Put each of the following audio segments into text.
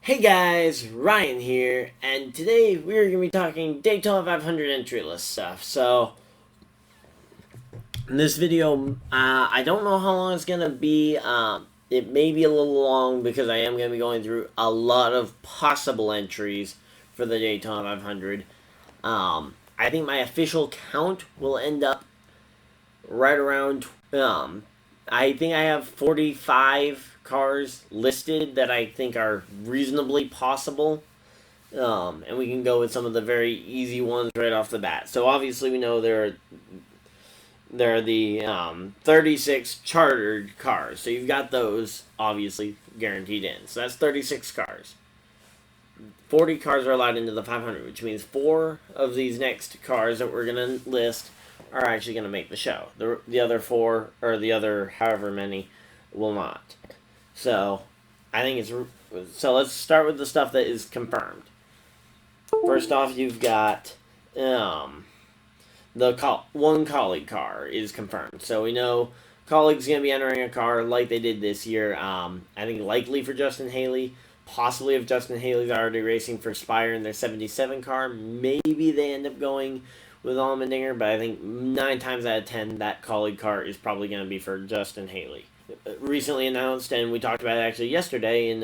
Hey guys, Ryan here, and today we're going to be talking Daytona 500 entry list stuff. So, in this video, I don't know how long it's going to be. It may be a little long because I am going to be going through a lot of possible entries for the Daytona 500. I think my official count will end up right around, I think I have 45 cars listed that I think are reasonably possible. And we can go with some of the very easy ones right off the bat. So obviously we know there are the 36 chartered cars. So you've got those obviously guaranteed in. So that's 36 cars. 40 cars are allowed into the 500, which means 4 of these next cars that we're going to list are actually going to make the show. The other 4, or the other however many, will not. So, I think it's... So, let's start with the stuff that is confirmed. First off, you've got... one colleague car is confirmed. So, we know colleague's going to be entering a car like they did this year. I think likely for Justin Haley. Possibly if Justin Haley's already racing for Spire in their 77 car. Maybe they end up going with Allmendinger, but I think 9 times out of 10 that colleague car is probably going to be for Justin Haley. Recently announced, and we talked about it actually yesterday in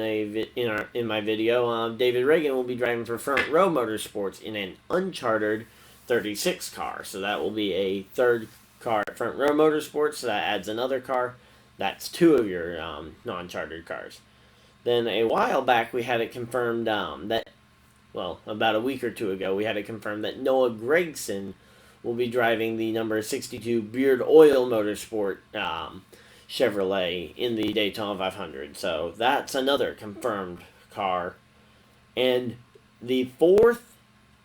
my video, David Reagan will be driving for Front Row Motorsports in an unchartered 36 car. So that will be a third car at Front Row Motorsports, so that adds another car. That's 2 of your non-chartered cars. Then a while back we had it confirmed about a week or 2 ago, we had it confirmed that Noah Gragson will be driving the number 62 Beard Oil Motorsport Chevrolet in the Daytona 500. So that's another confirmed car. And the 4th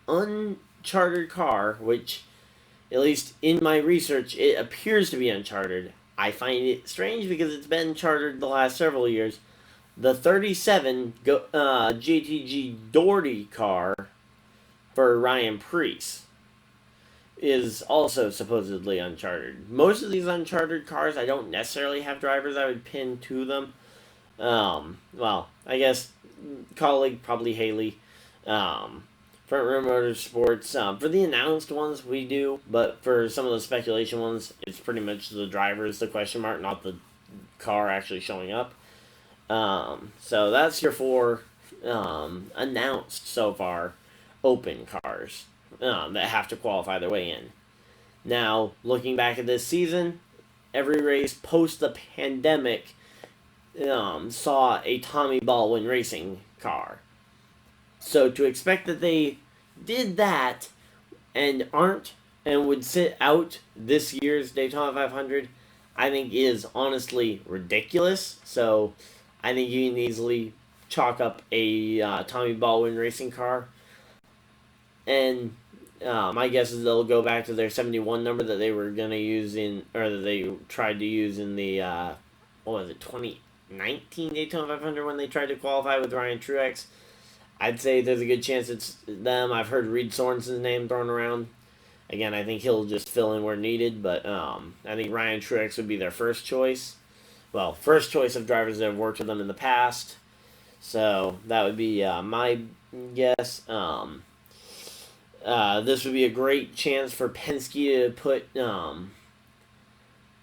unchartered car, which at least in my research it appears to be unchartered. I find it strange because it's been chartered the last several years. The 37 JTG Doherty car for Ryan Preece is also supposedly unchartered. Most of these unchartered cars, I don't necessarily have drivers I would pin to them. Well, I guess colleague, probably Haley. Front Row Motorsports. For the announced ones, we do. But for some of the speculation ones, it's pretty much the driver is the question mark, not the car actually showing up. So that's your 4 announced so far open cars that have to qualify their way in. Now, looking back at this season, every race post the pandemic saw a Tommy Baldwin racing car. So to expect that they did that and would sit out this year's Daytona 500, I think is honestly ridiculous. So I think you can easily chalk up a Tommy Baldwin racing car. And my guess is they'll go back to their 71 number that they were going to use or that they tried to use in the, 2019 Daytona 500 when they tried to qualify with Ryan Truex. I'd say there's a good chance it's them. I've heard Reed Sorensen's name thrown around. Again, I think he'll just fill in where needed, but I think Ryan Truex would be their first choice. Well, first choice of drivers that have worked with them in the past. So that would be my guess. This would be a great chance for Penske to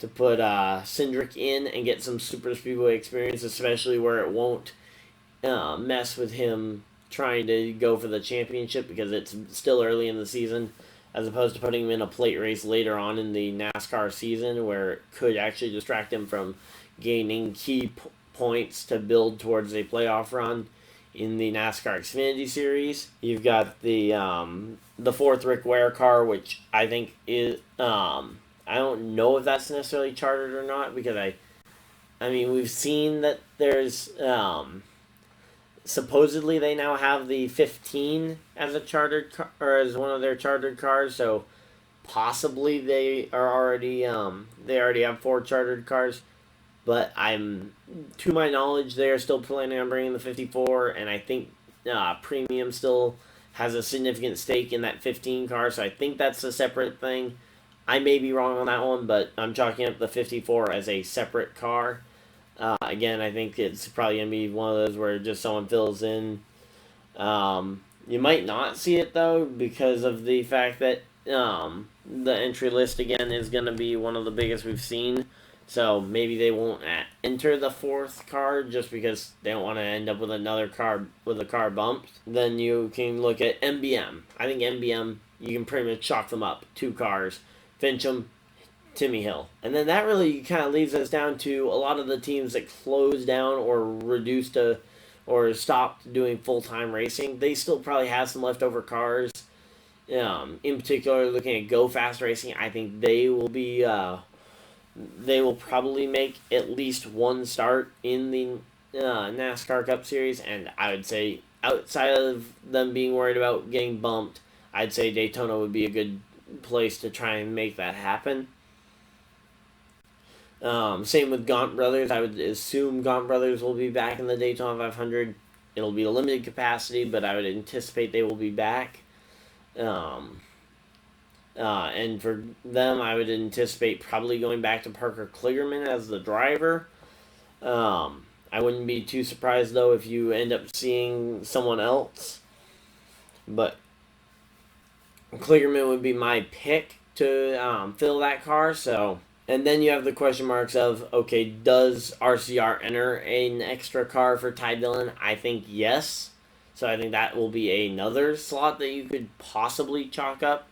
put Cindric in and get some super speedway experience, especially where it won't mess with him trying to go for the championship because it's still early in the season, as opposed to putting him in a plate race later on in the NASCAR season where it could actually distract him from gaining key points to build towards a playoff run in the NASCAR Xfinity Series. You've got the 4th Rick Ware car, which I think is I don't know if that's necessarily chartered or not, because I mean we've seen that there's supposedly they now have the 15 as a chartered car, or as one of their chartered cars, so possibly they already have 4 chartered cars. But to my knowledge, they are still planning on bringing the 54, and I think Premium still has a significant stake in that 15 car, so I think that's a separate thing. I may be wrong on that one, but I'm chalking up the 54 as a separate car. Again, I think it's probably going to be one of those where just someone fills in. You might not see it, though, because of the fact that the entry list, again, is going to be one of the biggest we've seen. So maybe they won't enter the fourth car just because they don't want to end up with another car with a car bumped. Then you can look at MBM. I think MBM, you can pretty much chalk them up. 2 cars. Fincham, Timmy Hill. And then that really kind of leaves us down to a lot of the teams that closed down or reduced to or stopped doing full-time racing. They still probably have some leftover cars. In particular, looking at Go Fast Racing, I think they will be... they will probably make at least one start in the NASCAR Cup Series, and I would say outside of them being worried about getting bumped, I'd say Daytona would be a good place to try and make that happen. Same with Gaunt Brothers. I would assume Gaunt Brothers will be back in the Daytona 500. It'll be a limited capacity, but I would anticipate they will be back. And for them, I would anticipate probably going back to Parker Kligerman as the driver. I wouldn't be too surprised, though, if you end up seeing someone else. But Kligerman would be my pick to fill that car, so... And then you have the question marks of, okay, does RCR enter an extra car for Ty Dillon? I think yes. So I think that will be another slot that you could possibly chalk up.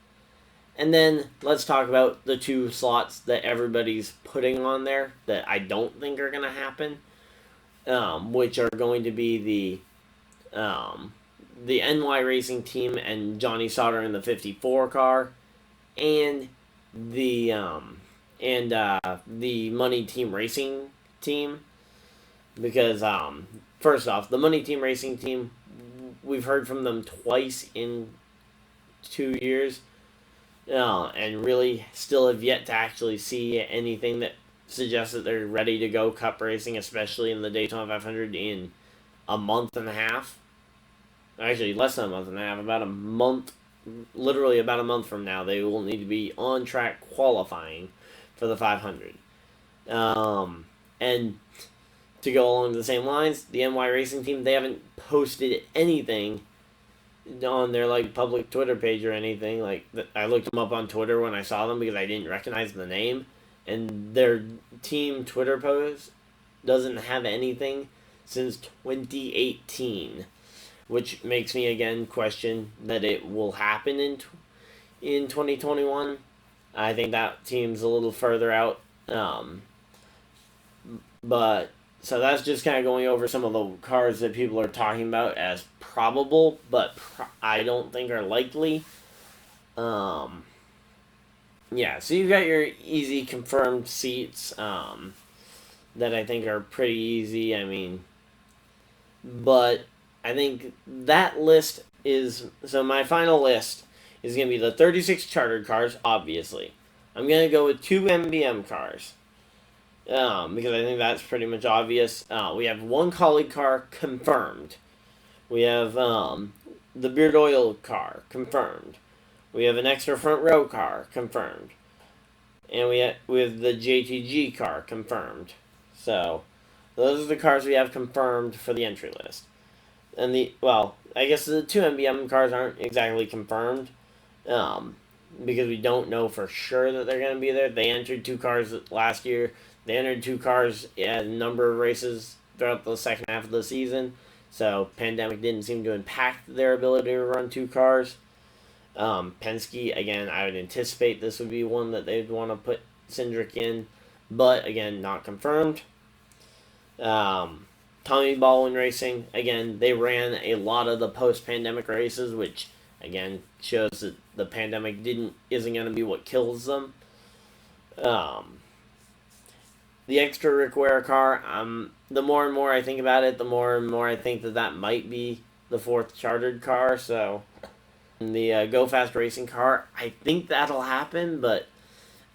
And then let's talk about the 2 slots that everybody's putting on there that I don't think are going to happen, which are going to be the NY Racing Team and Johnny Sauter in the 54 car, and the Money Team Racing Team, because first off, the Money Team Racing Team, we've heard from them twice in 2 years, and really still have yet to actually see anything that suggests that they're ready to go Cup racing, especially in the Daytona 500 in a month and a half. Actually, less than a month and a half, about a month, literally about a month from now, they will need to be on track qualifying for the 500. And to go along the same lines, the NY Racing Team, they haven't posted anything on their public Twitter page or anything. I looked them up on Twitter when I saw them because I didn't recognize the name, and their team Twitter post doesn't have anything since 2018, which makes me again question that it will happen in 2021. I think that team's a little further out. But so that's just kind of going over some of the cars that people are talking about as probable, but I don't think are likely. Yeah, so you've got your easy confirmed seats that I think are pretty easy. I mean, but I think that list is... So my final list is going to be the 36 chartered cars, obviously. I'm going to go with 2 MBM cars. Because I think that's pretty much obvious. We have 1 colleague car confirmed. We have the Beard Oil car confirmed. We have an extra front row car confirmed. And we have the JTG car confirmed. So those are the cars we have confirmed for the entry list. And I guess the 2 MBM cars aren't exactly confirmed. Because we don't know for sure that they're going to be there. They entered 2 cars last year. They entered 2 cars at a number of races throughout the second half of the season. So, pandemic didn't seem to impact their ability to run 2 cars. Penske, again, I would anticipate this would be one that they'd want to put Cindric in. But, again, not confirmed. Tommy Baldwin Racing, again, they ran a lot of the post-pandemic races, which, again, shows that the pandemic isn't going to be what kills them. The extra Rick Ware car, the more and more I think about it, the more and more I think that might be the 4th chartered car. So, the Go Fast Racing car, I think that'll happen, but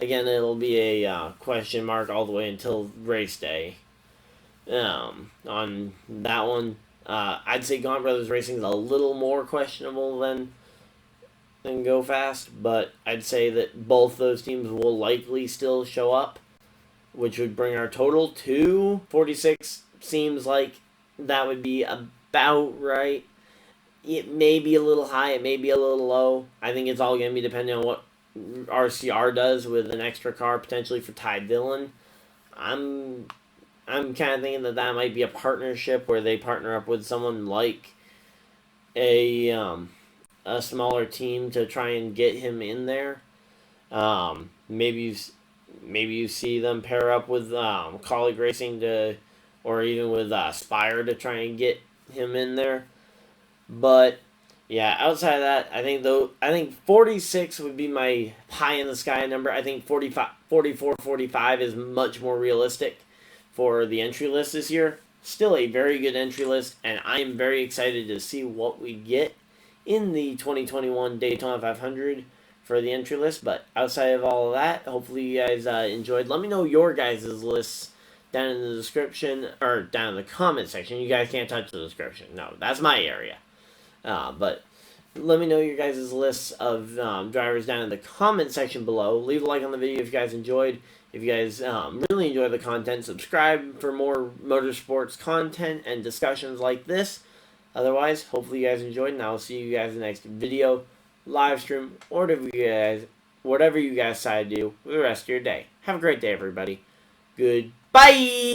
again, it'll be a question mark all the way until race day. On that one, I'd say Gaunt Brothers Racing is a little more questionable than Go Fast, but I'd say that both those teams will likely still show up. which would bring our total to 46. Seems like that would be about right. It may be a little high, it may be a little low. I think it's all going to be depending on what RCR does with an extra car potentially for Ty Dillon. I'm kind of thinking that that might be a partnership where they partner up with someone like a smaller team to try and get him in there. Maybe you see them pair up with Colleague Racing to, or even with Spire to try and get him in there. But yeah, outside of that, I think 46 would be my pie in the sky number. I think 45, 44, 45 is much more realistic for the entry list this year. Still a very good entry list, and I'm very excited to see what we get in the 2021 Daytona 500 for the entry list. But outside of all of that, hopefully you guys enjoyed. Let me know your guys' lists down in the description, or down in the comment section. You guys can't touch the description. No, that's my area. But let me know your guys' lists of drivers down in the comment section below. Leave a like on the video if you guys enjoyed. If you guys really enjoy the content, subscribe for more motorsports content and discussions like this. Otherwise, hopefully you guys enjoyed, and I'll see you guys in the next video, live stream, or whatever you guys decide to do with the rest of your day. Have a great day, everybody. Goodbye!